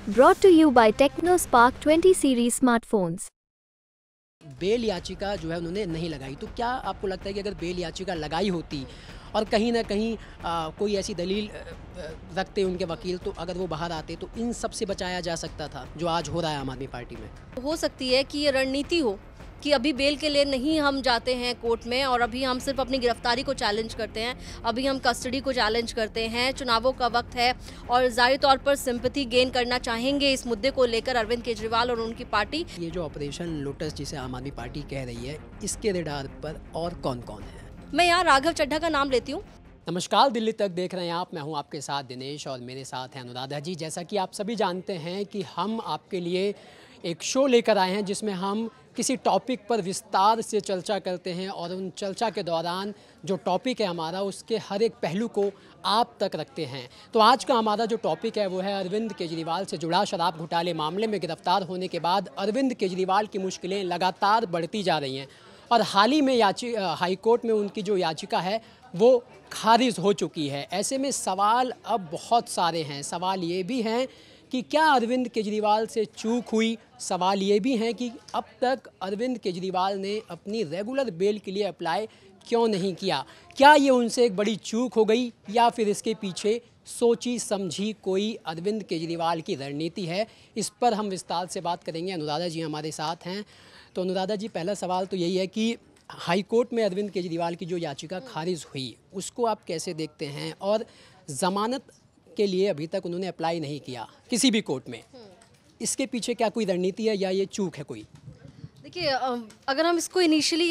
Brought to you by TechnoSpark 20 series smartphones. Bell याचिका जो है उन्होंने नहीं लगाई, तो क्या आपको लगता है कि अगर बेल याचिका लगाई होती और कहीं ना कहीं कोई ऐसी दलील रखते उनके वकील, तो अगर वो बाहर आते तो इन सब से बचाया जा सकता था जो आज हो रहा है आम आदमी पार्टी में? हो सकती है कि ये रणनीति हो कि अभी बेल के लिए नहीं हम जाते हैं कोर्ट में और अभी हम सिर्फ अपनी गिरफ्तारी को चैलेंज करते हैं, अभी हम कस्टडी को चैलेंज करते हैं। चुनावों का वक्त है और जाहिर तौर पर सिंपैथी गेन करना चाहेंगे इस मुद्दे को लेकर अरविंद केजरीवाल और उनकी पार्टी। ये जो ऑपरेशन लोटस जिसे आम आदमी पार्टी कह रही है, इसके रडार पर और कौन कौन है? मैं यहाँ राघव चड्ढा का नाम लेती हूँ। नमस्कार, दिल्ली तक देख रहे हैं आप। मैं हूं आपके साथ दिनेश और मेरे साथ हैं अनुराधा जी। जैसा कि आप सभी जानते हैं कि हम आपके लिए एक शो लेकर आए हैं जिसमें हम किसी टॉपिक पर विस्तार से चर्चा करते हैं और उन चर्चा के दौरान जो टॉपिक है हमारा, उसके हर एक पहलू को आप तक रखते हैं। तो आज का हमारा जो टॉपिक है वो है अरविंद केजरीवाल से जुड़ा शराब घोटाले मामले में गिरफ्तार होने के बाद अरविंद केजरीवाल की मुश्किलें लगातार बढ़ती जा रही हैं और हाल ही में हाई कोर्ट में उनकी जो याचिका है वो खारिज हो चुकी है। ऐसे में सवाल अब बहुत सारे हैं। सवाल ये भी हैं कि क्या अरविंद केजरीवाल से चूक हुई? सवाल ये भी हैं कि अब तक अरविंद केजरीवाल ने अपनी रेगुलर बेल के लिए अप्लाई क्यों नहीं किया? क्या ये उनसे एक बड़ी चूक हो गई या फिर इसके पीछे सोची समझी कोई अरविंद केजरीवाल की रणनीति है? इस पर हम विस्तार से बात करेंगे। अनुराधा जी हमारे साथ हैं। तो अनुराधा जी, पहला सवाल तो यही है कि हाई कोर्ट में अरविंद केजरीवाल की जो याचिका खारिज हुई उसको आप कैसे देखते हैं? और ज़मानत के लिए अभी तक उन्होंने अप्लाई नहीं किया किसी भी कोर्ट में, इसके पीछे क्या कोई रणनीति है या ये चूक है कोई? देखिए, अगर हम इसको इनिशियली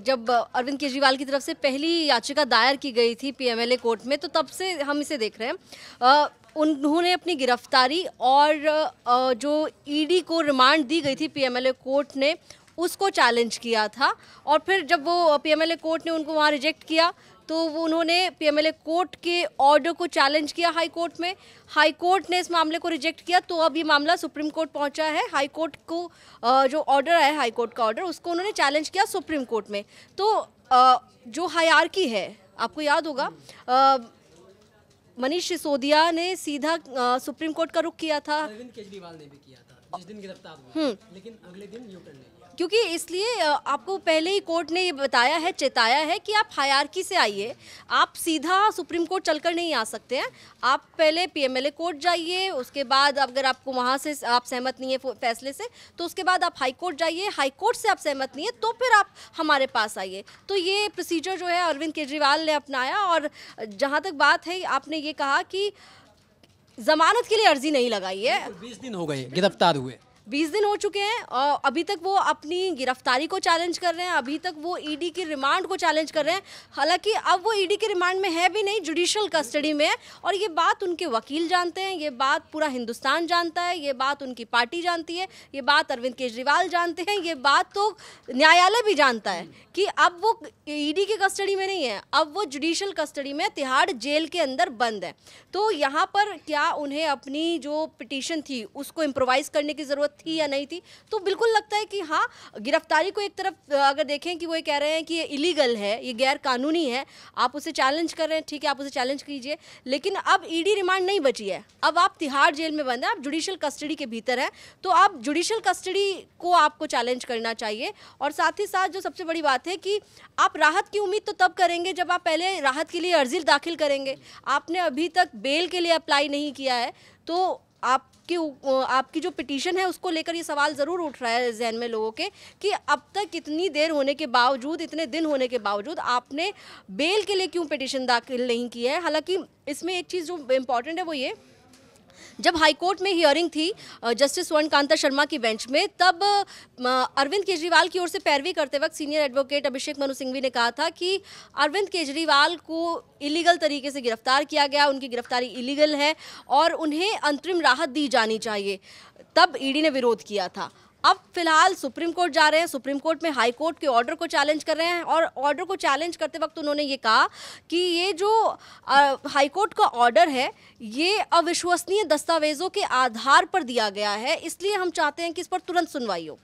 जब अरविंद केजरीवाल की तरफ से पहली याचिका दायर की गई थी पीएमएलए कोर्ट में, तो तब से हम इसे देख रहे हैं। उन्होंने अपनी गिरफ्तारी और जो ईडी को रिमांड दी गई थी पीएमएलए कोर्ट ने, उसको चैलेंज किया था। और फिर जब वो पीएमएलए कोर्ट ने उनको वहाँ रिजेक्ट किया तो वो उन्होंने पीएमएलए कोर्ट के ऑर्डर को चैलेंज किया हाई कोर्ट में। हाई कोर्ट ने इस मामले को रिजेक्ट किया तो अब ये मामला सुप्रीम कोर्ट पहुंचा है। हाई कोर्ट को जो ऑर्डर है, हाई कोर्ट का ऑर्डर, उसको उन्होंने चैलेंज किया सुप्रीम कोर्ट में। तो जो हायरार्की है, आपको याद होगा, मनीष सिसोदिया ने सीधा सुप्रीम कोर्ट का रुख किया था। अरविंद केजरीवाल ने भी किया था जिस दिन गिरफ्तार हुए, लेकिन अगले दिन यू टर्न ले लिया। क्योंकि इसलिए आपको पहले ही कोर्ट ने ये बताया है, चेताया है कि आप हायरार्की से आइए, आप सीधा सुप्रीम कोर्ट चलकर नहीं आ सकते हैं। आप पहले पीएमएलए कोर्ट जाइए, उसके बाद अगर आपको वहाँ से आप सहमत नहीं है फैसले से तो उसके बाद आप हाई कोर्ट जाइए, हाई कोर्ट से आप सहमत नहीं है तो फिर आप हमारे पास आइए। तो ये प्रोसीजर जो है अरविंद केजरीवाल ने अपनाया। और जहाँ तक बात है, आपने ये कहा कि जमानत के लिए अर्जी नहीं लगाई है। 20 दिन हो गए गिरफ्तार हुए, 20 दिन हो चुके हैं और अभी तक वो अपनी गिरफ्तारी को चैलेंज कर रहे हैं, अभी तक वो ईडी की रिमांड को चैलेंज कर रहे हैं। हालांकि अब वो ईडी के रिमांड में है भी नहीं, जुडिशियल कस्टडी में है। और ये बात उनके वकील जानते हैं, ये बात पूरा हिंदुस्तान जानता है, ये बात उनकी पार्टी जानती है, ये बात अरविंद केजरीवाल जानते हैं, ये बात तो न्यायालय भी जानता है कि अब वो ईडी की कस्टडी में नहीं है, अब वो जुडिशियल कस्टडी में तिहाड़ जेल के अंदर बंद है। तो यहाँ पर क्या उन्हें अपनी जो पिटीशन थी उसको इम्प्रोवाइज़ करने की ज़रूरत थी या नहीं थी? तो बिल्कुल लगता है कि हाँ, गिरफ्तारी को एक तरफ अगर देखें कि वो ये कह रहे हैं कि ये इलीगल है, ये गैर कानूनी है, आप उसे चैलेंज कर रहे हैं, ठीक है, आप उसे चैलेंज कीजिए। लेकिन अब ईडी रिमांड नहीं बची है, अब आप तिहाड़ जेल में बंद हैं, आप जुडिशियल कस्टडी के भीतर हैं। तो आप जुडिशियल कस्टडी को आपको चैलेंज करना चाहिए। और साथ ही साथ जो सबसे बड़ी बात है कि आप राहत की उम्मीद तो तब करेंगे जब आप पहले राहत के लिए अर्जी दाखिल करेंगे। आपने अभी तक बेल के लिए अप्लाई नहीं किया है, तो आपकी जो पिटीशन है उसको लेकर ये सवाल ज़रूर उठ रहा है जहन में लोगों के कि अब तक इतनी देर होने के बावजूद, इतने दिन होने के बावजूद आपने बेल के लिए क्यों पिटीशन दाखिल नहीं की है। हालांकि इसमें एक चीज़ जो इम्पॉर्टेंट है वो ये, जब हाई कोर्ट में हियरिंग थी जस्टिस स्वर्ण कांता शर्मा की बेंच में, तब अरविंद केजरीवाल की ओर से पैरवी करते वक्त सीनियर एडवोकेट अभिषेक मनु सिंघवी ने कहा था कि अरविंद केजरीवाल को इलीगल तरीके से गिरफ्तार किया गया, उनकी गिरफ्तारी इलीगल है और उन्हें अंतरिम राहत दी जानी चाहिए। तब ईडी ने विरोध किया था। अब फिलहाल सुप्रीम कोर्ट जा रहे हैं, सुप्रीम कोर्ट में हाई कोर्ट के ऑर्डर को चैलेंज कर रहे हैं। और ऑर्डर को चैलेंज करते वक्त उन्होंने ये कहा कि ये जो हाई कोर्ट का ऑर्डर है ये अविश्वसनीय दस्तावेजों के आधार पर दिया गया है, इसलिए हम चाहते हैं कि इस पर तुरंत सुनवाई हो।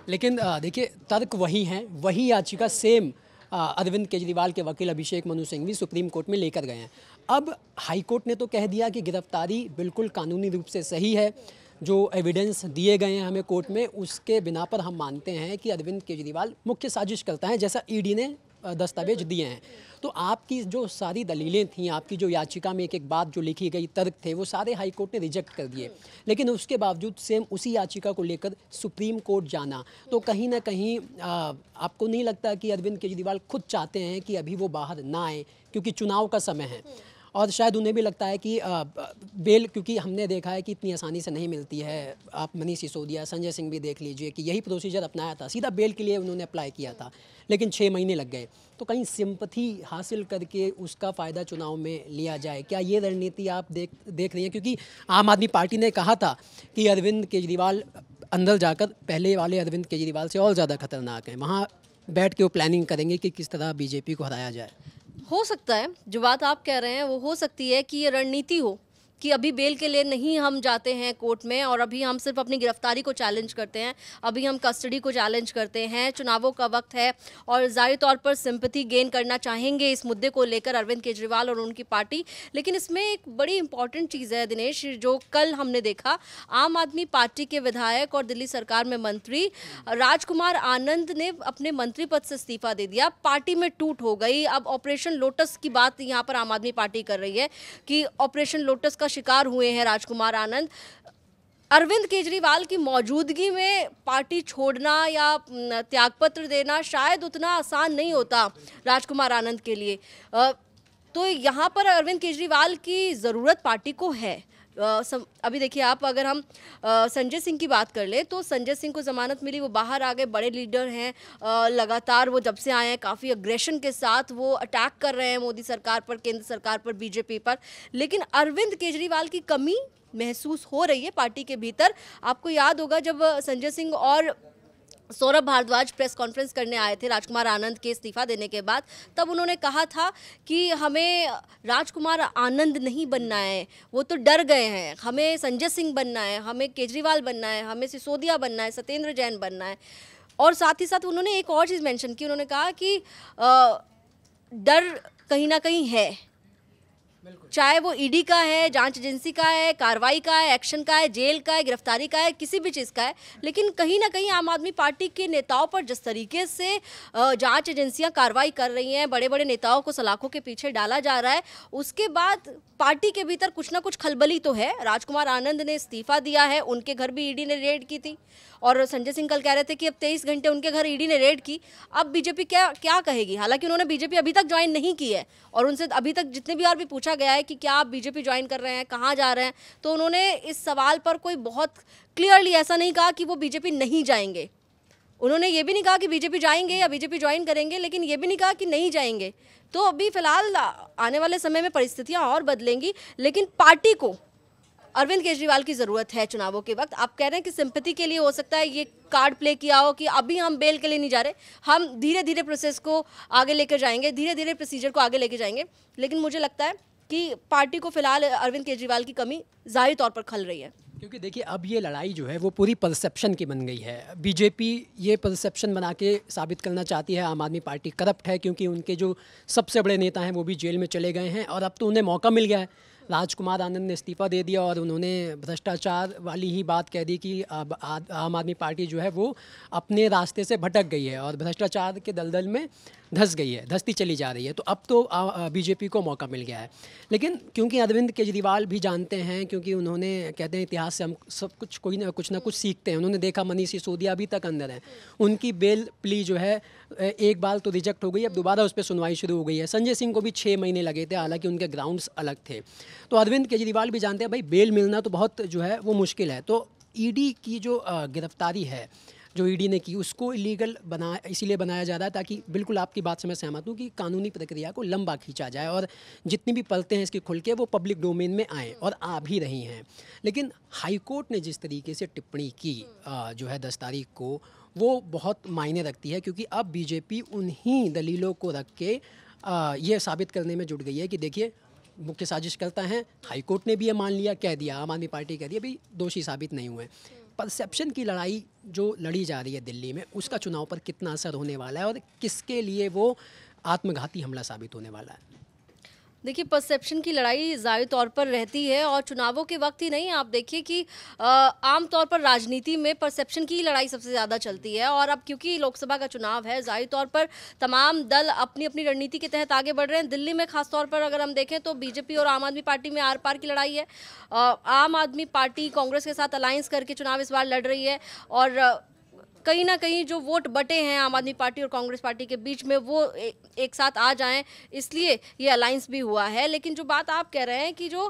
लेकिन देखिए, तर्क वही हैं, वही याचिका सेम अरविंद केजरीवाल के वकील अभिषेक मनु सिंघवी सुप्रीम कोर्ट में लेकर गए हैं। अब हाई कोर्ट ने तो कह दिया कि गिरफ्तारी बिल्कुल कानूनी रूप से सही है, जो एविडेंस दिए गए हैं हमें कोर्ट में, उसके बिना पर हम मानते हैं कि अरविंद केजरीवाल मुख्य साजिश करता है, जैसा ईडी ने दस्तावेज दिए हैं। तो आपकी जो सारी दलीलें थीं, आपकी जो याचिका में एक एक बात जो लिखी गई, तर्क थे, वो सारे हाई कोर्ट ने रिजेक्ट कर दिए। लेकिन उसके बावजूद सेम उसी याचिका को लेकर सुप्रीम कोर्ट जाना, तो कहीं ना कहीं आपको नहीं लगता कि अरविंद केजरीवाल खुद चाहते हैं कि अभी वो बाहर ना आए, क्योंकि चुनाव का समय है, और शायद उन्हें भी लगता है कि बेल, क्योंकि हमने देखा है कि इतनी आसानी से नहीं मिलती है। आप मनीष सिसोदिया, संजय सिंह भी देख लीजिए कि यही प्रोसीजर अपनाया था, सीधा बेल के लिए उन्होंने अप्लाई किया था, लेकिन 6 महीने लग गए। तो कहीं सिंपथी हासिल करके उसका फ़ायदा चुनाव में लिया जाए, क्या ये रणनीति आप देख रही हैं? क्योंकि आम आदमी पार्टी ने कहा था कि अरविंद केजरीवाल अंदर जाकर पहले वाले अरविंद केजरीवाल से और ज़्यादा खतरनाक हैं, वहाँ बैठ के वो प्लानिंग करेंगे कि किस तरह बीजेपी को हराया जाए। हो सकता है, जो बात आप कह रहे हैं वो हो सकती है कि ये रणनीति हो कि अभी बेल के लिए नहीं हम जाते हैं कोर्ट में, और अभी हम सिर्फ अपनी गिरफ्तारी को चैलेंज करते हैं, अभी हम कस्टडी को चैलेंज करते हैं, चुनावों का वक्त है और ज़ाहिर तौर पर सिंपैथी गेन करना चाहेंगे इस मुद्दे को लेकर अरविंद केजरीवाल और उनकी पार्टी। लेकिन इसमें एक बड़ी इंपॉर्टेंट चीज़ है दिनेश, जो कल हमने देखा, आम आदमी पार्टी के विधायक और दिल्ली सरकार में मंत्री राजकुमार आनंद ने अपने मंत्री पद से इस्तीफा दे दिया। पार्टी में टूट हो गई। अब ऑपरेशन लोटस की बात यहाँ पर आम आदमी पार्टी कर रही है कि ऑपरेशन लोटस शिकार हुए हैं राजकुमार आनंद। अरविंद केजरीवाल की मौजूदगी में पार्टी छोड़ना या त्यागपत्र देना शायद उतना आसान नहीं होता राजकुमार आनंद के लिए। तो यहाँ पर अरविंद केजरीवाल की ज़रूरत पार्टी को है। अभी देखिए आप, अगर हम संजय सिंह की बात कर ले तो संजय सिंह को ज़मानत मिली, वो बाहर आ गए, बड़े लीडर हैं, लगातार वो जब से आए हैं काफ़ी अग्रेशन के साथ वो अटैक कर रहे हैं मोदी सरकार पर, केंद्र सरकार पर, बीजेपी पर। लेकिन अरविंद केजरीवाल की कमी महसूस हो रही है पार्टी के भीतर। आपको याद होगा जब संजय सिंह और सौरभ भारद्वाज प्रेस कॉन्फ्रेंस करने आए थे राजकुमार आनंद के इस्तीफा देने के बाद, तब उन्होंने कहा था कि हमें राजकुमार आनंद नहीं बनना है, वो तो डर गए हैं, हमें संजय सिंह बनना है, हमें केजरीवाल बनना है, हमें सिसोदिया बनना है, सत्येंद्र जैन बनना है। और साथ ही साथ उन्होंने एक और चीज़ मेंशन की, उन्होंने कहा कि डर कहीं ना कहीं है, चाहे वो ईडी का है, जांच एजेंसी का है, कार्रवाई का है, एक्शन का है, जेल का है, गिरफ्तारी का है, किसी भी चीज़ का है। लेकिन कहीं ना कहीं आम आदमी पार्टी के नेताओं पर जिस तरीके से जांच एजेंसियां कार्रवाई कर रही हैं, बड़े बड़े नेताओं को सलाखों के पीछे डाला जा रहा है, उसके बाद पार्टी के भीतर कुछ ना कुछ खलबली तो है। राजकुमार आनंद ने इस्तीफा दिया है, उनके घर भी ईडी ने रेड की थी, और संजय सिंह कल कह रहे थे कि अब 23 घंटे उनके घर ईडी ने रेड की। अब बीजेपी क्या कहेगी? हालांकि उन्होंने बीजेपी अभी तक ज्वाइन नहीं की है, और उनसे अभी तक जितने भी बार भी पूछा गया है कि क्या आप बीजेपी ज्वाइन कर रहे हैं, कहाँ जा रहे हैं, तो उन्होंने इस सवाल पर कोई बहुत क्लियरली ऐसा नहीं कहा कि वो बीजेपी नहीं जाएंगे। उन्होंने ये भी नहीं कहा कि बीजेपी जाएंगे या बीजेपी ज्वाइन करेंगे, लेकिन ये भी नहीं कहा कि नहीं जाएंगे। तो अभी फिलहाल आने वाले समय में परिस्थितियां और बदलेंगी, लेकिन पार्टी को अरविंद केजरीवाल की ज़रूरत है चुनावों के वक्त। आप कह रहे हैं कि सिंपैथी के लिए हो सकता है ये कार्ड प्ले किया हो कि अभी हम बेल के लिए नहीं जा रहे, हम धीरे धीरे प्रोसेस को आगे लेकर जाएंगे, धीरे धीरे प्रोसीजर को आगे लेकर जाएंगे। लेकिन मुझे लगता है कि पार्टी को फिलहाल अरविंद केजरीवाल की कमी ज़ाहिर तौर पर खल रही है, क्योंकि देखिए अब ये लड़ाई जो है वो पूरी परसेप्शन की बन गई है। बीजेपी ये परसेप्शन बना के साबित करना चाहती है आम आदमी पार्टी करप्ट है, क्योंकि उनके जो सबसे बड़े नेता हैं वो भी जेल में चले गए हैं, और अब तो उन्हें मौका मिल गया है। राजकुमार आनंद ने इस्तीफा दे दिया और उन्होंने भ्रष्टाचार वाली ही बात कह दी कि अब आम आदमी पार्टी जो है वो अपने रास्ते से भटक गई है और भ्रष्टाचार के दलदल में धंस गई है, धंसती चली जा रही है। तो अब तो बीजेपी को मौका मिल गया है। लेकिन क्योंकि अरविंद केजरीवाल भी जानते हैं, क्योंकि उन्होंने कहते हैं इतिहास से हम सब कुछ कोई ना कुछ सीखते हैं। उन्होंने देखा मनीष सिसोदिया अभी तक अंदर है, उनकी बेल प्ली जो है एक बार तो रिजेक्ट हो गई, अब दोबारा उस पर सुनवाई शुरू हो गई है। संजय सिंह को भी 6 महीने लगे थे, हालांकि उनके ग्राउंड्स अलग थे। तो अरविंद केजरीवाल भी जानते हैं भाई बेल मिलना तो बहुत जो है वो मुश्किल है। तो ईडी की जो गिरफ्तारी है जो ईडी ने की, उसको इलीगल इसीलिए बनाया जा रहा है ताकि, बिल्कुल आपकी बात से मैं सहमत हूँ, कि कानूनी प्रक्रिया को लंबा खींचा जाए और जितनी भी पलते हैं इसकी खुल के वो पब्लिक डोमेन में आएँ, और आ भी रही हैं। लेकिन हाई कोर्ट ने जिस तरीके से टिप्पणी की जो है 10 तारीख को, वो बहुत मायने रखती है, क्योंकि अब बीजेपी उन्हीं दलीलों को रख के ये साबित करने में जुट गई है कि देखिए मुख्य साजिश करता है। हाई कोर्ट ने भी ये मान लिया, कह दिया, आम आदमी पार्टी कह दिया भाई दोषी साबित नहीं हुए। परसेप्शन की लड़ाई जो लड़ी जा रही है दिल्ली में, उसका चुनाव पर कितना असर होने वाला है और किसके लिए वो आत्मघाती हमला साबित होने वाला है? देखिए, परसेप्शन की लड़ाई ज़ाहिर तौर पर रहती है और चुनावों के वक्त ही नहीं, आप देखिए कि आम तौर पर राजनीति में परसेप्शन की लड़ाई सबसे ज़्यादा चलती है। और अब क्योंकि लोकसभा का चुनाव है, ज़ाहिर तौर पर तमाम दल अपनी अपनी रणनीति के तहत आगे बढ़ रहे हैं। दिल्ली में खास तौर पर अगर हम देखें तो बीजेपी और आम आदमी पार्टी में आर पार की लड़ाई है। आम आदमी पार्टी कांग्रेस के साथ अलायंस करके चुनाव इस बार लड़ रही है और कहीं ना कहीं जो वोट बटे हैं आम आदमी पार्टी और कांग्रेस पार्टी के बीच में, वो एक साथ आ जाएं, इसलिए ये अलायंस भी हुआ है। लेकिन जो बात आप कह रहे हैं कि जो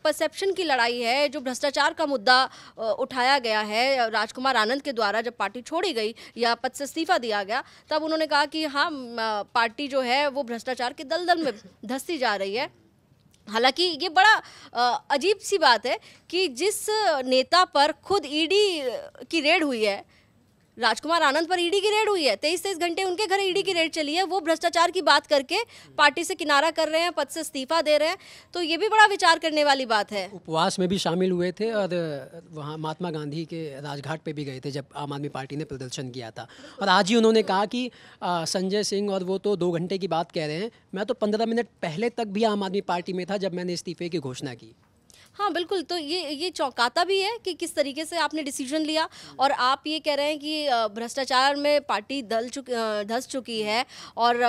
परसेप्शन की लड़ाई है, जो भ्रष्टाचार का मुद्दा उठाया गया है राजकुमार आनंद के द्वारा, जब पार्टी छोड़ी गई या पद से इस्तीफा दिया गया, तब उन्होंने कहा कि हाँ, पार्टी जो है वो भ्रष्टाचार के दलदल में धंसती जा रही है। हालांकि ये बड़ा अजीब सी बात है कि जिस नेता पर खुद ईडी की रेड हुई है, राजकुमार आनंद पर ईडी की रेड हुई है, 23 घंटे उनके घर ईडी की रेड चली है, वो भ्रष्टाचार की बात करके पार्टी से किनारा कर रहे हैं, पद से इस्तीफा दे रहे हैं। तो ये भी बड़ा विचार करने वाली बात है। उपवास में भी शामिल हुए थे और वहाँ महात्मा गांधी के राजघाट पे भी गए थे जब आम आदमी पार्टी ने प्रदर्शन किया था। और आज ही उन्होंने कहा कि संजय सिंह और वो तो 2 घंटे की बात कह रहे हैं, मैं तो 15 मिनट पहले तक भी आम आदमी पार्टी में था जब मैंने इस्तीफे की घोषणा की। हाँ बिल्कुल, तो ये चौंकाता भी है कि किस तरीके से आपने डिसीजन लिया। और आप ये कह रहे हैं कि भ्रष्टाचार में पार्टी धंस चुकी है और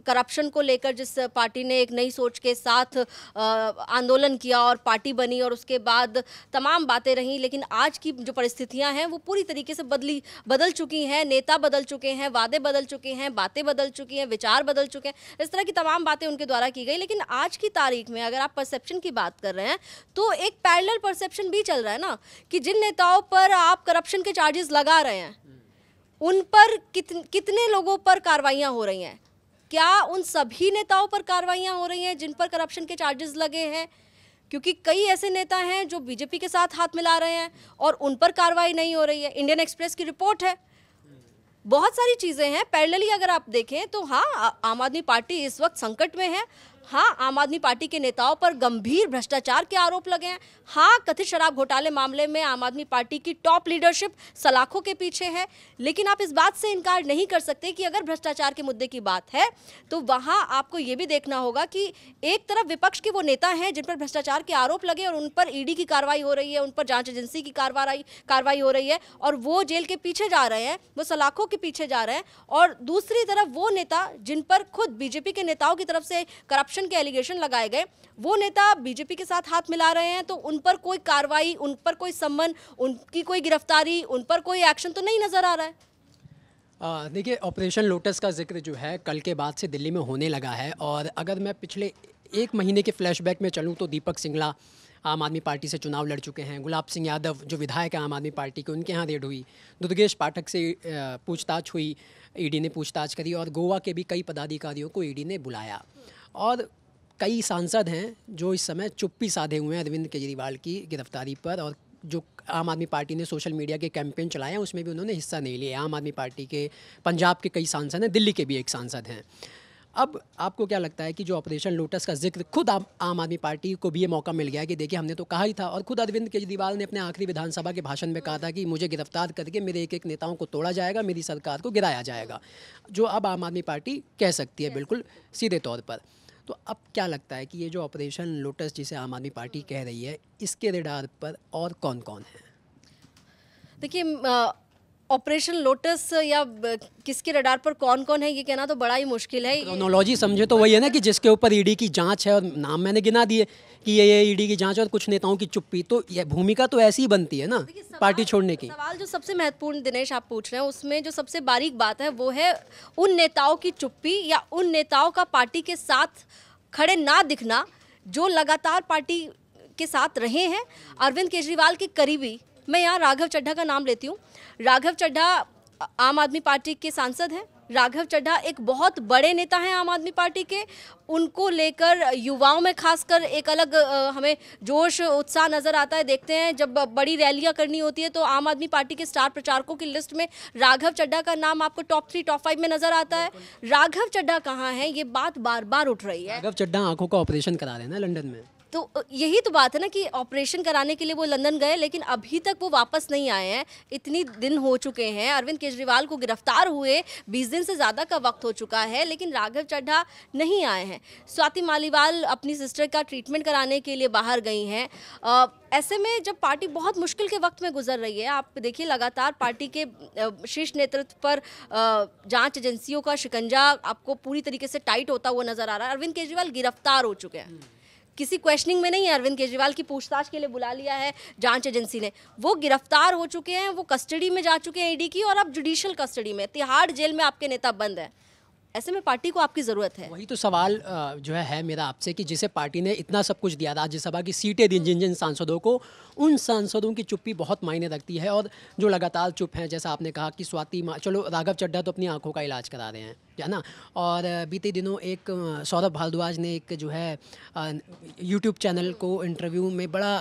करप्शन को लेकर जिस पार्टी ने एक नई सोच के साथ आंदोलन किया और पार्टी बनी और उसके बाद तमाम बातें रहीं, लेकिन आज की जो परिस्थितियां हैं वो पूरी तरीके से बदल चुकी हैं। नेता बदल चुके हैं, वादे बदल चुके हैं, बातें बदल चुकी हैं, विचार बदल चुके हैं, इस तरह की तमाम बातें उनके द्वारा की गई। लेकिन आज की तारीख में अगर आप परसेप्शन की बात कर रहे हैं तो एक पैरेलल परसेप्शन भी चल रहा है ना, कि जिन नेताओं पर आप करप्शन के चार्जेस लगा रहे हैं उन पर कितने लोगों पर कार्रवाइयां हो रही हैं? क्या उन सभी नेताओं पर कार्रवाइयां हो रही हैं जिन पर करप्शन के चार्जेस लगे हैं? क्योंकि कई ऐसे नेता हैं जो बीजेपी के साथ हाथ मिला रहे हैं और उन पर कार्रवाई नहीं हो रही है। इंडियन एक्सप्रेस की रिपोर्ट है, बहुत सारी चीजें हैं। पैरेलली अगर आप देखें तो हाँ, आम आदमी पार्टी इस वक्त संकट में है। हाँ, आम आदमी पार्टी के नेताओं पर गंभीर भ्रष्टाचार के आरोप लगे हैं। हाँ, कथित शराब घोटाले मामले में आम आदमी पार्टी की टॉप लीडरशिप सलाखों के पीछे है। लेकिन आप इस बात से इनकार नहीं कर सकते कि अगर भ्रष्टाचार के मुद्दे की बात है तो वहाँ आपको ये भी देखना होगा कि एक तरफ विपक्ष के वो नेता हैं जिन पर भ्रष्टाचार के आरोप लगे और उन पर ईडी की कार्रवाई हो रही है, उन पर जांच एजेंसी की कार्रवाई हो रही है और वो जेल के पीछे जा रहे हैं, वो सलाखों के पीछे जा रहे हैं। और दूसरी तरफ वो नेता जिन पर खुद बीजेपी के नेताओं की तरफ से करप्शन के एलिगेशन लगाए गए, वो नेता बीजेपी के साथ हाथ मिला रहे हैं, तो उन पर कोई कार्रवाई, उन पर कोई सम्मन, उनकी कोई गिरफ्तारी, उन पर कोई एक्शन तो नहीं नजर आ रहा है। देखिए, ऑपरेशन लोटस का जिक्र जो है कल के बाद से दिल्ली में होने लगा है। और अगर मैं पिछले 1 महीने के फ्लैशबैक में चलूँ तो दीपक सिंगला आम आदमी पार्टी से चुनाव लड़ चुके हैं। गुलाब सिंह यादव जो विधायक है आम आदमी पार्टी के, उनके यहाँ रेड हुई। दुर्गेश पाठक से पूछताछ हुई, ईडी ने पूछताछ करी। और गोवा के भी कई पदाधिकारियों को ईडी ने बुलाया। और कई सांसद हैं जो इस समय चुप्पी साधे हुए हैं अरविंद केजरीवाल की गिरफ्तारी पर। और जो आम आदमी पार्टी ने सोशल मीडिया के कैंपेन चलाए हैं उसमें भी उन्होंने हिस्सा नहीं लिया। आम आदमी पार्टी के पंजाब के कई सांसद हैं, दिल्ली के भी एक सांसद हैं। अब आपको क्या लगता है कि जो ऑपरेशन लोटस का जिक्र खुद आम आदमी पार्टी को भी ये मौका मिल गया कि देखिए हमने तो कहा ही था, और खुद अरविंद केजरीवाल ने अपने आखिरी विधानसभा के भाषण में कहा था कि मुझे गिरफ्तार करके मेरे एक नेताओं को तोड़ा जाएगा, मेरी सरकार को गिराया जाएगा, जो अब आम आदमी पार्टी कह सकती है बिल्कुल सीधे तौर पर। तो अब क्या लगता है कि ये जो ऑपरेशन लोटस जिसे आम आदमी पार्टी कह रही है, इसके रडार पर और कौन कौन है? देखिए, ऑपरेशन लोटस या किसके रडार पर कौन कौन है ये कहना तो बड़ा ही मुश्किल है। क्रोनोलॉजी समझे तो वही है ना कि जिसके ऊपर ईडी की जांच है, और नाम मैंने गिना दिए कि ये ईडी की जांच और कुछ नेताओं की चुप्पी, तो ये भूमिका तो ऐसी ही बनती है ना पार्टी छोड़ने की। सवाल जो सबसे महत्वपूर्ण दिनेश आप पूछ रहे हैं, उसमें जो सबसे बारीक बात है वो है उन नेताओं की चुप्पी या उन नेताओं का पार्टी के साथ खड़े ना दिखना जो लगातार पार्टी के साथ रहे हैं। अरविंद केजरीवाल के करीबी, मैं यहाँ राघव चड्ढा का नाम लेती हूँ। राघव चड्ढा आम आदमी पार्टी के सांसद हैं। राघव चड्ढा एक बहुत बड़े नेता हैं आम आदमी पार्टी के। उनको लेकर युवाओं में खासकर एक अलग हमें जोश उत्साह नज़र आता है। देखते हैं जब बड़ी रैलियां करनी होती है तो आम आदमी पार्टी के स्टार प्रचारकों की लिस्ट में राघव चड्ढा का नाम आपको टॉप 3 टॉप 5 में नज़र आता है। राघव चड्ढा कहाँ हैं, ये बात बार बार उठ रही है। राघव चड्ढा आंखों का ऑपरेशन करा रहे हैं ना लंदन में। तो यही तो बात है ना कि ऑपरेशन कराने के लिए वो लंदन गए, लेकिन अभी तक वो वापस नहीं आए हैं। इतनी दिन हो चुके हैं, अरविंद केजरीवाल को गिरफ्तार हुए 20 दिन से ज़्यादा का वक्त हो चुका है, लेकिन राघव चड्ढा नहीं आए हैं। स्वाति मालीवाल अपनी सिस्टर का ट्रीटमेंट कराने के लिए बाहर गई हैं। ऐसे में जब पार्टी बहुत मुश्किल के वक्त में गुजर रही है, आप देखिए लगातार पार्टी के शीर्ष नेतृत्व पर जांच एजेंसियों का शिकंजा आपको पूरी तरीके से टाइट होता हुआ नजर आ रहा है। अरविंद केजरीवाल गिरफ्तार हो चुके हैं, किसी क्वेश्चनिंग में नहीं है। अरविंद केजरीवाल की पूछताछ के लिए बुला लिया है जांच एजेंसी ने, वो गिरफ्तार हो चुके हैं, वो कस्टडी में जा चुके हैं ईडी की, और अब जुडिशियल कस्टडी में तिहाड़ जेल में आपके नेता बंद है। ऐसे में पार्टी को आपकी ज़रूरत है। वही तो सवाल जो है मेरा आपसे कि जिसे पार्टी ने इतना सब कुछ दिया, राज्यसभा की सीटें दी जिन जिन सांसदों को, उन सांसदों की चुप्पी बहुत मायने रखती है। और जो लगातार चुप हैं, जैसा आपने कहा कि चलो राघव चड्ढा तो अपनी आंखों का इलाज करा रहे हैं ना, और बीते दिनों एक सौरभ भारद्वाज ने एक जो है यूट्यूब चैनल को इंटरव्यू में बड़ा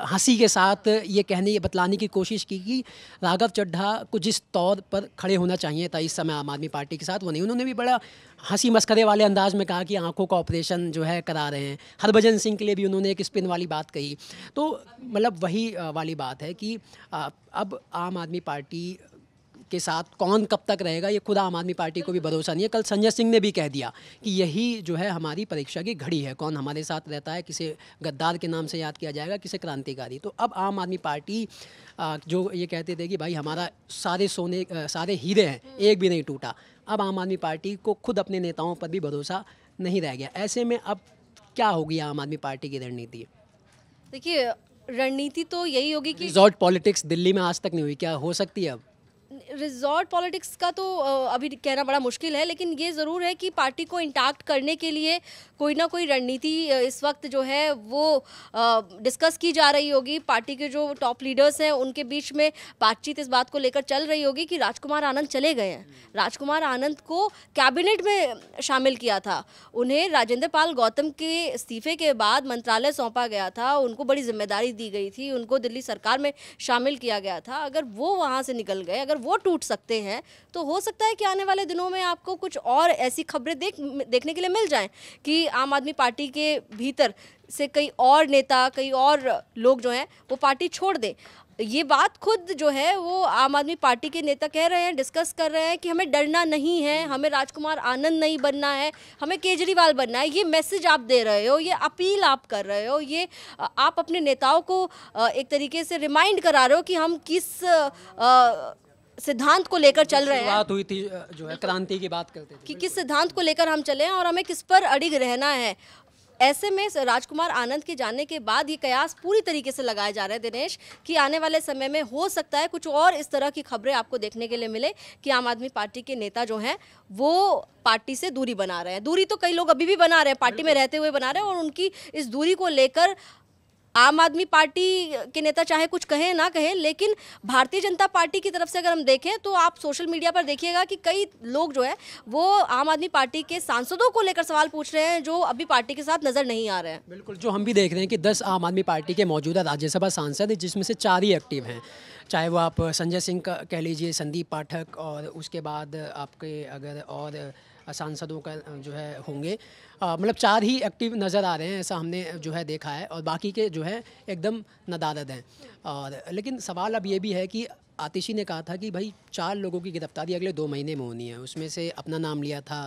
हंसी के साथ ये बतलाने की कोशिश की कि राघव चड्ढा को जिस तौर पर खड़े होना चाहिए था इस समय आम आदमी पार्टी के साथ, वो नहीं। उन्होंने भी बड़ा हंसी मस्करे वाले अंदाज में कहा कि आंखों का ऑपरेशन जो है करा रहे हैं। हरभजन सिंह के लिए भी उन्होंने एक स्पिन वाली बात कही। तो मतलब वही वाली बात है कि अब आम आदमी पार्टी के साथ कौन कब तक रहेगा, ये खुद आम आदमी पार्टी को भी भरोसा नहीं है। कल संजय सिंह ने भी कह दिया कि यही जो है हमारी परीक्षा की घड़ी है, कौन हमारे साथ रहता है, किसे गद्दार के नाम से याद किया जाएगा, किसे क्रांतिकारी। तो अब आम आदमी पार्टी जो ये कहते थे कि भाई हमारा सारे हीरे हैं, एक भी नहीं टूटा, अब आम आदमी पार्टी को खुद अपने नेताओं पर भी भरोसा नहीं रह गया। ऐसे में अब क्या होगी आम आदमी पार्टी की रणनीति? देखिए, रणनीति तो यही होगी कि रिजॉर्ट पॉलिटिक्स दिल्ली में आज तक नहीं हुई, क्या हो सकती है अब? रिजॉर्ट पॉलिटिक्स का तो अभी कहना बड़ा मुश्किल है, लेकिन ये ज़रूर है कि पार्टी को इंटैक्ट करने के लिए कोई ना कोई रणनीति इस वक्त जो है वो डिस्कस की जा रही होगी। पार्टी के जो टॉप लीडर्स हैं उनके बीच में बातचीत इस बात को लेकर चल रही होगी कि राजकुमार आनंद चले गए हैं। राजकुमार आनंद को कैबिनेट में शामिल किया था, उन्हें राजेंद्र पाल गौतम के इस्तीफे के बाद मंत्रालय सौंपा गया था, उनको बड़ी जिम्मेदारी दी गई थी, उनको दिल्ली सरकार में शामिल किया गया था। अगर वो वहाँ से निकल गए, अगर वो टूट सकते हैं, तो हो सकता है कि आने वाले दिनों में आपको कुछ और ऐसी खबरें देखने के लिए मिल जाएं कि आम आदमी पार्टी के भीतर से कई और नेता, कई और लोग जो हैं वो पार्टी छोड़ दें। ये बात खुद जो है वो आम आदमी पार्टी के नेता कह रहे हैं, डिस्कस कर रहे हैं कि हमें डरना नहीं है, हमें राजकुमार आनंद नहीं बनना है, हमें केजरीवाल बनना है। ये मैसेज आप दे रहे हो, ये अपील आप कर रहे हो, ये आप अपने नेताओं को एक तरीके से रिमाइंड करा रहे हो कि हम किस सिद्धांत को लेकर चल रहे हैं। बात हुई थी जो है क्रांति की बात करते थे कि किस सिद्धांत को लेकर हम चले हैं और हमें किस पर अडिग रहना है। ऐसे में राजकुमार आनंद के जाने के बाद ये कयास पूरी तरीके से लगाए जा रहे हैं दिनेश, कि आने वाले समय में हो सकता है कुछ और इस तरह की खबरें आपको देखने के लिए मिले कि आम आदमी पार्टी के नेता जो हैं वो पार्टी से दूरी बना रहे हैं। दूरी तो कई लोग अभी भी बना रहे हैं, पार्टी में रहते हुए बना रहे हैं, और उनकी इस दूरी को लेकर आम आदमी पार्टी के नेता चाहे कुछ कहें ना कहें, लेकिन भारतीय जनता पार्टी की तरफ से अगर हम देखें तो आप सोशल मीडिया पर देखिएगा कि कई लोग जो है वो आम आदमी पार्टी के सांसदों को लेकर सवाल पूछ रहे हैं जो अभी पार्टी के साथ नजर नहीं आ रहे हैं। बिल्कुल, जो हम भी देख रहे हैं कि 10 आम आदमी पार्टी के मौजूदा राज्यसभा सांसद हैं, जिसमें से 4 ही एक्टिव हैं। चाहे वो आप संजय सिंह का कह लीजिए, संदीप पाठक, और उसके बाद आपके अगर और सांसदों का जो है होंगे, मतलब 4 ही एक्टिव नज़र आ रहे हैं, ऐसा हमने जो है देखा है, और बाकी के जो है एकदम नदारद हैं। और लेकिन सवाल अब ये भी है कि आतिशी ने कहा था कि भाई 4 लोगों की गिरफ्तारी अगले 2 महीने में होनी है, उसमें से अपना नाम लिया था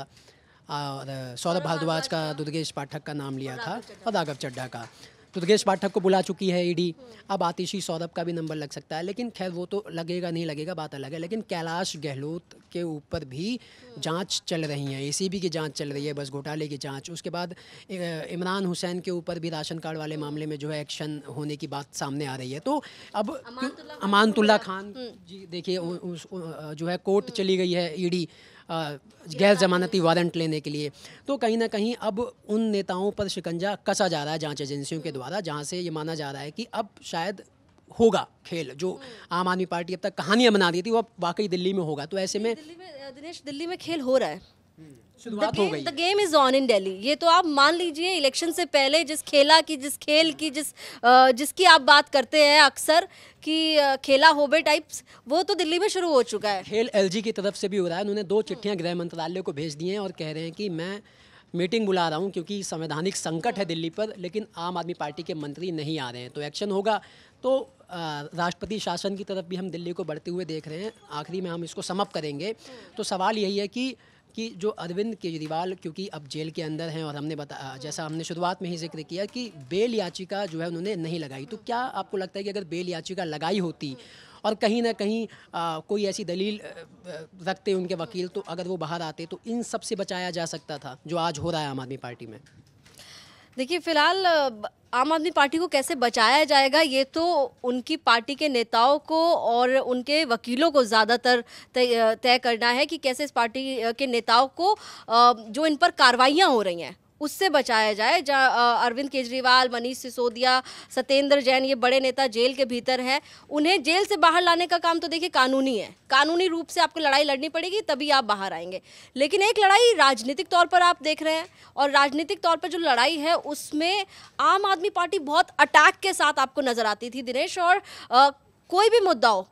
और सौरभ भारद्वाज का, दुर्गेश पाठक का नाम लिया था, और राघव चड्ढा का। दुर्गेश पाठक को बुला चुकी है ईडी, अब आतिशी सौरभ का भी नंबर लग सकता है, लेकिन खैर वो तो लगेगा नहीं लगेगा बात अलग है। लेकिन कैलाश गहलोत के ऊपर भी जांच चल रही है, एसीबी की जांच चल रही है, बस घोटाले की जांच। उसके बाद इमरान हुसैन के ऊपर भी राशन कार्ड वाले मामले में जो है एक्शन होने की बात सामने आ रही है। तो अब अमानतुल्लाह खान जी देखिए जो है कोर्ट चली गई है ईडी गैर जमानती वारंट लेने के लिए। तो कहीं ना कहीं अब उन नेताओं पर शिकंजा कसा जा रहा है जांच एजेंसियों के द्वारा, जहां से ये माना जा रहा है कि अब शायद होगा खेल, जो आम आदमी पार्टी अब तक कहानियां बना रही थी वो अब वाकई दिल्ली में होगा। तो ऐसे में दिनेश, दिल्ली में खेल हो रहा है, शुरुआत हो गई। The game is on in Delhi. ये तो आप मान लीजिए, इलेक्शन से पहले जिस खेल की जिसकी आप बात करते हैं अक्सर कि खेला होबे टाइप्स, वो तो दिल्ली में शुरू हो चुका है। खेल एलजी की तरफ से भी हो रहा है। उन्होंने 2 चिट्ठियां गृह मंत्रालय को भेज दी हैं और कह रहे हैं कि मैं मीटिंग बुला रहा हूं क्योंकि संवैधानिक संकट है दिल्ली पर, लेकिन आम आदमी पार्टी के मंत्री नहीं आ रहे हैं, तो एक्शन होगा। तो राष्ट्रपति शासन की तरफ भी हम दिल्ली को बढ़ते हुए देख रहे हैं। आखिरी में हम इसको समअप करेंगे तो सवाल यही है कि जो अरविंद केजरीवाल क्योंकि अब जेल के अंदर हैं और हमने जैसा हमने शुरुआत में ही जिक्र किया कि बेल याचिका जो है उन्होंने नहीं लगाई, तो क्या आपको लगता है कि अगर बेल याचिका लगाई होती और कहीं ना कहीं कोई ऐसी दलील रखते उनके वकील, तो अगर वो बाहर आते तो इन सब से बचाया जा सकता था जो आज हो रहा है आम आदमी पार्टी में? देखिए, फिलहाल आम आदमी पार्टी को कैसे बचाया जाएगा ये तो उनकी पार्टी के नेताओं को और उनके वकीलों को ज़्यादातर तय करना है कि कैसे इस पार्टी के नेताओं को जो इन पर कार्रवाइयाँ हो रही हैं उससे बचाया जाए। जहाँ अरविंद केजरीवाल, मनीष सिसोदिया, सत्येंद्र जैन, ये बड़े नेता जेल के भीतर हैं, उन्हें जेल से बाहर लाने का काम तो देखिए कानूनी है। कानूनी रूप से आपको लड़ाई लड़नी पड़ेगी तभी आप बाहर आएंगे। लेकिन एक लड़ाई राजनीतिक तौर पर आप देख रहे हैं, और राजनीतिक तौर पर जो लड़ाई है उसमें आम आदमी पार्टी बहुत अटैक के साथ आपको नजर आती थी दिनेश। और कोई भी मुद्दा हो,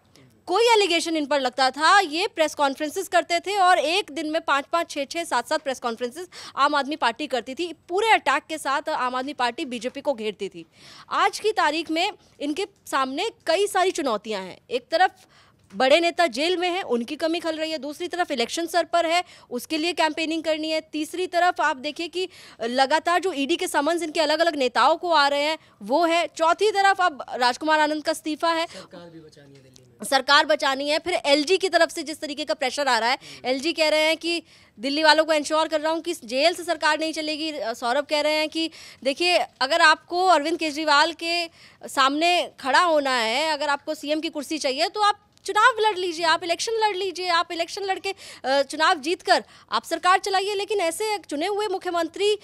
कोई एलिगेशन इन पर लगता था, ये प्रेस कॉन्फ्रेंसेस करते थे और एक दिन में 5-5, 6-6, 7-7 प्रेस कॉन्फ्रेंसेस आम आदमी पार्टी करती थी। पूरे अटैक के साथ आम आदमी पार्टी बीजेपी को घेरती थी। आज की तारीख में इनके सामने कई सारी चुनौतियां हैं। एक तरफ बड़े नेता जेल में हैं, उनकी कमी खल रही है, दूसरी तरफ इलेक्शन सर पर है, उसके लिए कैंपेनिंग करनी है, तीसरी तरफ आप देखिए कि लगातार जो ईडी के समन्स इनके अलग अलग नेताओं को आ रहे हैं वो है, चौथी तरफ अब राजकुमार आनंद का इस्तीफा है, सरकार भी बचानी है दिल्ली में, सरकार बचानी है। फिर एलजी की तरफ से जिस तरीके का प्रेशर आ रहा है, एलजी कह रहे हैं कि दिल्ली वालों को इंश्योर कर रहा हूं कि जेल से सरकार नहीं चलेगी। सौरभ कह रहे हैं कि देखिए, अगर आपको अरविंद केजरीवाल के सामने खड़ा होना है, अगर आपको सीएम की कुर्सी चाहिए तो आप चुनाव लड़ लीजिए, आप इलेक्शन लड़ लीजिए, आप इलेक्शन लड़के चुनाव जीतकर आप सरकार चलाइए। लेकिन ऐसे चुने हुए मुख्यमंत्री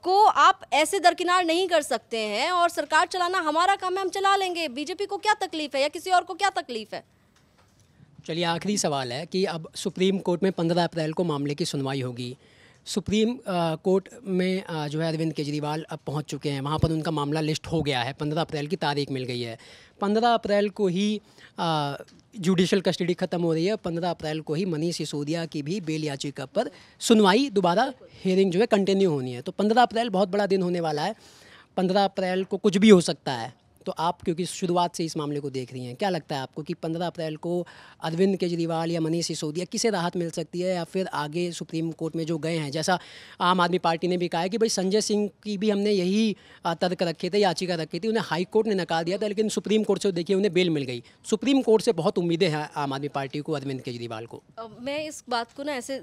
को आप ऐसे दरकिनार नहीं कर सकते हैं, और सरकार चलाना हमारा काम है, हम चला लेंगे, बीजेपी को क्या तकलीफ है या किसी और को क्या तकलीफ है। चलिए, आखिरी सवाल है कि अब सुप्रीम कोर्ट में 15 अप्रैल को मामले की सुनवाई होगी। सुप्रीम कोर्ट में जो है अरविंद केजरीवाल अब पहुंच चुके हैं, वहां पर उनका मामला लिस्ट हो गया है, 15 अप्रैल की तारीख मिल गई है। 15 अप्रैल को ही जुडिशल कस्टडी ख़त्म हो रही है। 15 अप्रैल को ही मनीष सिसोदिया की भी बेल याचिका पर सुनवाई, दोबारा हियरिंग जो है कंटिन्यू होनी है। तो 15 अप्रैल बहुत बड़ा दिन होने वाला है। 15 अप्रैल को कुछ भी हो सकता है। तो आप क्योंकि शुरुआत से इस मामले को देख रही हैं, क्या लगता है आपको कि 15 अप्रैल को अरविंद केजरीवाल या मनीष सिसोदिया किसे राहत मिल सकती है, या फिर आगे सुप्रीम कोर्ट में जो गए हैं, जैसा आम आदमी पार्टी ने भी कहा है कि भाई संजय सिंह की भी हमने यही तर्क रखे थे, याचिका रखी थी, उन्हें हाई कोर्ट ने नकार दिया था, लेकिन सुप्रीम कोर्ट से देखिए उन्हें बेल मिल गई। सुप्रीम कोर्ट से बहुत उम्मीदें हैं आम आदमी पार्टी को, अरविंद केजरीवाल को। मैं इस बात को ना ऐसे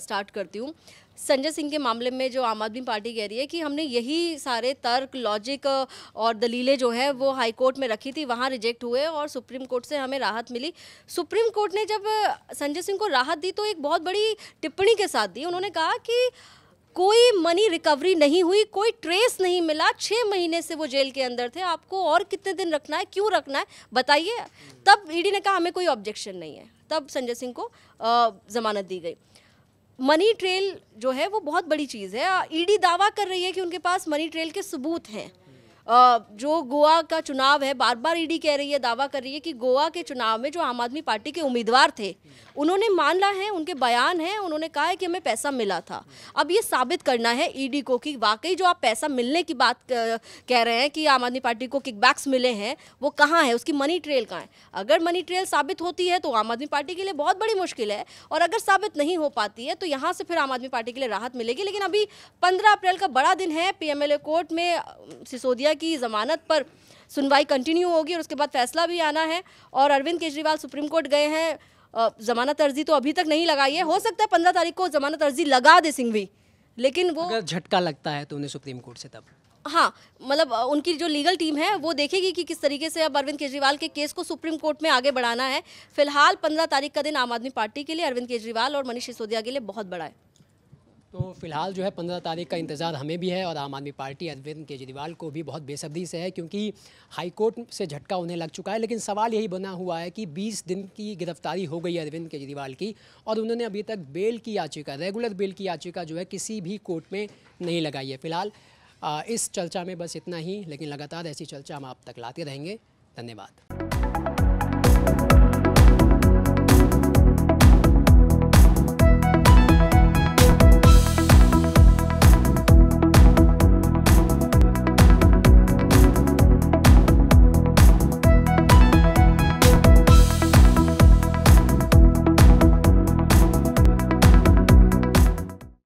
स्टार्ट करती हूँ। संजय सिंह के मामले में जो आम आदमी पार्टी कह रही है कि हमने यही सारे तर्क, लॉजिक और दलीलें जो है वो हाई कोर्ट में रखी थी, वहाँ रिजेक्ट हुए और सुप्रीम कोर्ट से हमें राहत मिली। सुप्रीम कोर्ट ने जब संजय सिंह को राहत दी तो एक बहुत बड़ी टिप्पणी के साथ दी। उन्होंने कहा कि कोई मनी रिकवरी नहीं हुई, कोई ट्रेस नहीं मिला, 6 महीने से वो जेल के अंदर थे, आपको और कितने दिन रखना है, क्यों रखना है बताइए। तब ईडी ने कहा हमें कोई ऑब्जेक्शन नहीं है, तब संजय सिंह को जमानत दी गई। मनी ट्रेल जो है वो बहुत बड़ी चीज़ है। ईडी दावा कर रही है कि उनके पास मनी ट्रेल के सबूत हैं। जो गोवा का चुनाव है, बार बार ईडी कह रही है, दावा कर रही है कि गोवा के चुनाव में जो आम आदमी पार्टी के उम्मीदवार थे उन्होंने माना है, उनके बयान हैं, उन्होंने कहा है कि हमें पैसा मिला था। अब ये साबित करना है ईडी को कि वाकई जो आप पैसा मिलने की बात कह रहे हैं कि आम आदमी पार्टी को किकबैक्स मिले हैं, वो कहाँ है, उसकी मनी ट्रेल कहाँ है। अगर मनी ट्रेल साबित होती है तो आम आदमी पार्टी के लिए बहुत बड़ी मुश्किल है, और अगर साबित नहीं हो पाती है तो यहाँ से फिर आम आदमी पार्टी के लिए राहत मिलेगी। लेकिन अभी 15 अप्रैल का बड़ा दिन है। पीएमएलए कोर्ट में सिसोदिया की जमानत पर सुनवाई कंटिन्यू होगी और उसके बाद फैसला भी आना है। और अरविंद केजरीवाल सुप्रीम कोर्ट गए हैं, जमानत अर्जी तो अभी तक नहीं लगाई है। हो सकता है 15 तारीख को जमानत अर्जी लगा दे सिंघवी, लेकिन वो अगर झटका लगता है तो उन्हें सुप्रीम कोर्ट से, तब हाँ, मतलब उनकी जो लीगल टीम है वो देखेगी कि किस तरीके से अब अरविंद केजरीवाल के केस को सुप्रीम कोर्ट में आगे बढ़ाना है। फिलहाल 15 तारीख का दिन आम आदमी पार्टी के लिए, अरविंद केजरीवाल और मनीष सिसोदिया के लिए बहुत बड़ा है। तो फिलहाल जो है 15 तारीख का इंतज़ार हमें भी है, और आम आदमी पार्टी अरविंद केजरीवाल को भी बहुत बेसब्री से है, क्योंकि हाईकोर्ट से झटका उन्हें लग चुका है। लेकिन सवाल यही बना हुआ है कि 20 दिन की गिरफ्तारी हो गई है अरविंद केजरीवाल की, और उन्होंने अभी तक बेल की याचिका, रेगुलर बेल की याचिका जो है किसी भी कोर्ट में नहीं लगाई है। फिलहाल इस चर्चा में बस इतना ही, लेकिन लगातार ऐसी चर्चा हम आप तक लाते रहेंगे। धन्यवाद।